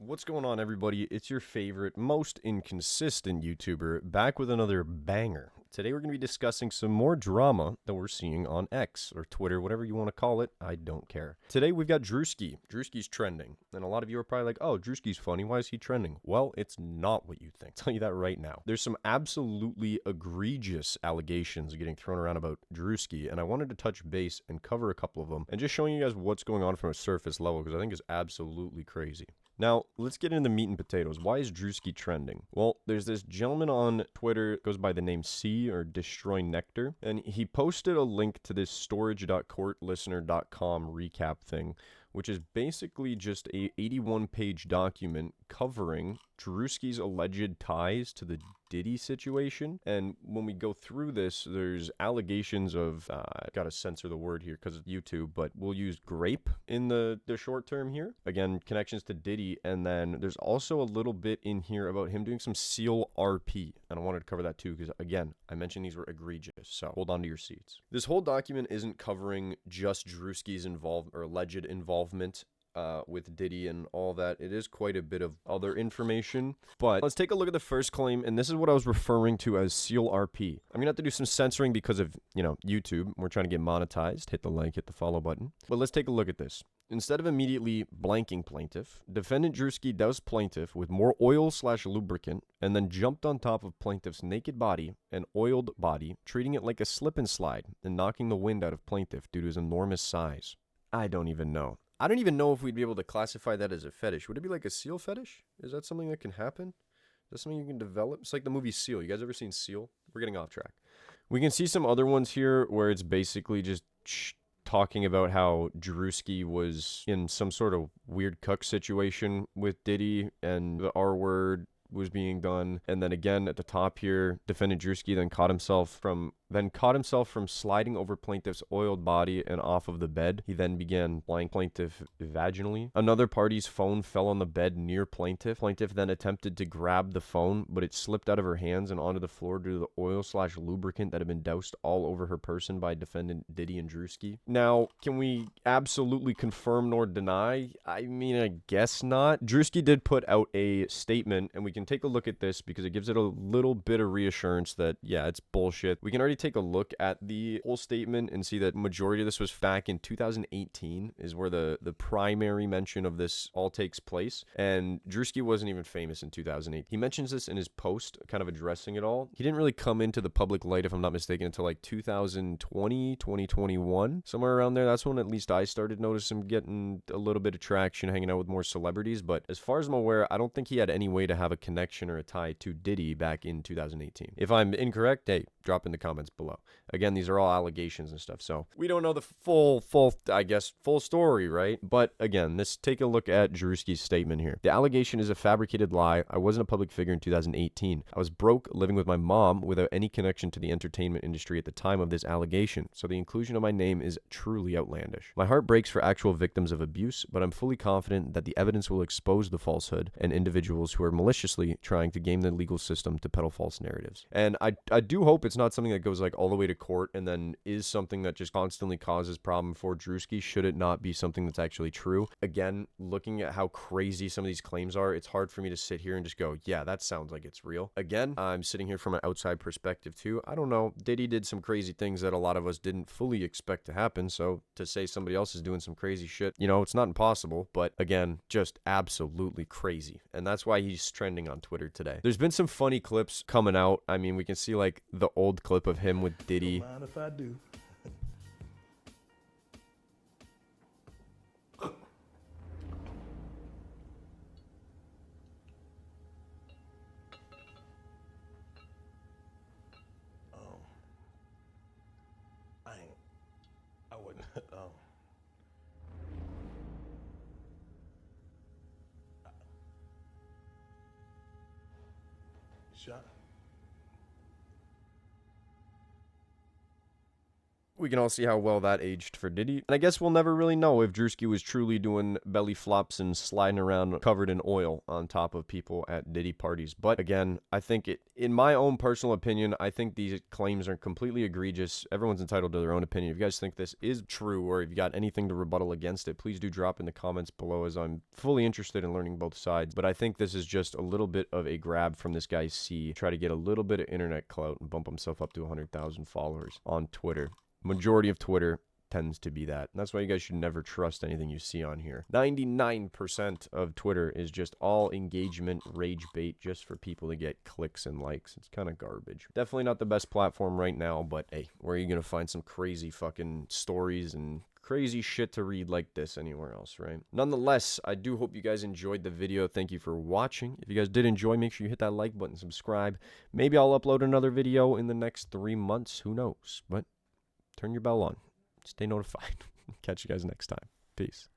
What's going on, everybody? It's your favorite, most inconsistent YouTuber back with another banger. Today we're going to be discussing some more drama that we're seeing on X or Twitter, whatever you want to call it. I don't care. Today we've got Druski. Druski's trending. And a lot of you are probably like, oh, Druski's funny. Why is he trending? Well, it's not what you think. I'll tell you that right now. There's some absolutely egregious allegations getting thrown around about Druski, and I wanted to touch base and cover a couple of them and just showing you guys what's going on from a surface level because I think it's absolutely crazy. Now, let's get into the meat and potatoes. Why is Druski trending? Well, there's this gentleman on Twitter, goes by the name C or Destroy Nectar, and he posted a link to this storage.courtlistener.com recap thing, which is basically just a 81-page document covering Druski's alleged ties to the Diddy situation. And when we go through this, there's allegations of, I gotta censor the word here because it's YouTube, but we'll use grape in the short term here. Again, connections to Diddy. And then there's also a little bit in here about him doing some SEAL RP. And I wanted to cover that too because, again, I mentioned these were egregious. So hold on to your seats. This whole document isn't covering just Druski's alleged involvement with Diddy and all that. It is quite a bit of other information, but let's take a look at the first claim, and this is what I was referring to as SEAL RP. I'm gonna have to do some censoring because of, YouTube. We're trying to get monetized. Hit the like, hit the follow button. But let's take a look at this. Instead of immediately blanking plaintiff, defendant Druski doused plaintiff with more oil/lubricant and then jumped on top of plaintiff's naked body and oiled body, treating it like a slip and slide and knocking the wind out of plaintiff due to his enormous size. I don't even know. I don't even know if we'd be able to classify that as a fetish. Would it be like a seal fetish? Is that something that can happen? Is that something you can develop? It's like the movie Seal. You guys ever seen Seal? We're getting off track. We can see some other ones here where it's basically just talking about how Druski was in some sort of weird cuck situation with Diddy and the R word was being done. And then again at the top here, defendant Druski then caught himself from sliding over plaintiff's oiled body and off of the bed. He then began plying plaintiff vaginally. Another party's phone fell on the bed near plaintiff. Plaintiff then attempted to grab the phone, but it slipped out of her hands and onto the floor due to the oil/lubricant that had been doused all over her person by defendant Diddy and Druski. Now, can we absolutely confirm nor deny? I mean, I guess not. Druski did put out a statement, and we can take a look at this because it gives it a little bit of reassurance that, yeah, it's bullshit. We can already take a look at the whole statement and see that majority of this was back in 2018 is where the primary mention of this all takes place. And Druski wasn't even famous in 2008. He mentions this in his post, kind of addressing it all. He didn't really come into the public light, if I'm not mistaken, until like 2020, 2021, somewhere around there. That's when at least I started noticing him getting a little bit of traction, hanging out with more celebrities. But as far as I'm aware, I don't think he had any way to have a connection or a tie to Diddy back in 2018. If I'm incorrect, hey, drop in the comments below. Again, these are all allegations and stuff, so we don't know the full story, right? But again, take a look at Druski's statement here. The allegation is a fabricated lie. I wasn't a public figure in 2018. I was broke, living with my mom without any connection to the entertainment industry at the time of this allegation, so the inclusion of my name is truly outlandish. My heart breaks for actual victims of abuse, but I'm fully confident that the evidence will expose the falsehood and individuals who are maliciously trying to game the legal system to peddle false narratives. And I do hope it's not something that goes like all the way to court and then is something that just constantly causes problem for Druski, should it not be something that's actually true. Again, looking at how crazy some of these claims are, it's hard for me to sit here and just go, yeah, that sounds like it's real. Again, I'm sitting here from an outside perspective too. I don't know. Diddy did some crazy things that a lot of us didn't fully expect to happen. So to say somebody else is doing some crazy shit, it's not impossible. But again, just absolutely crazy. And that's why he's trending on Twitter today. There's been some funny clips coming out. I mean, we can see like the old clip of him with Diddy. Don't mind if I do. I wouldn't. Shot. we can all see how well that aged for Diddy. And I guess we'll never really know if Druski was truly doing belly flops and sliding around covered in oil on top of people at Diddy parties. But again, I think in my own personal opinion, I think these claims are completely egregious. Everyone's entitled to their own opinion. If you guys think this is true or if you got anything to rebuttal against it, please do drop in the comments below, as I'm fully interested in learning both sides. But I think this is just a little bit of a grab from this guy's C, try to get a little bit of internet clout and bump himself up to 100,000 followers on Twitter. Majority of Twitter tends to be that. And that's why you guys should never trust anything you see on here. 99% of Twitter is just all engagement, rage bait, just for people to get clicks and likes. It's kind of garbage. Definitely not the best platform right now, but hey, where are you going to find some crazy fucking stories and crazy shit to read like this anywhere else, right? Nonetheless, I do hope you guys enjoyed the video. Thank you for watching. If you guys did enjoy, make sure you hit that like button, subscribe. Maybe I'll upload another video in the next 3 months. Who knows? But turn your bell on. Stay notified. Catch you guys next time. Peace.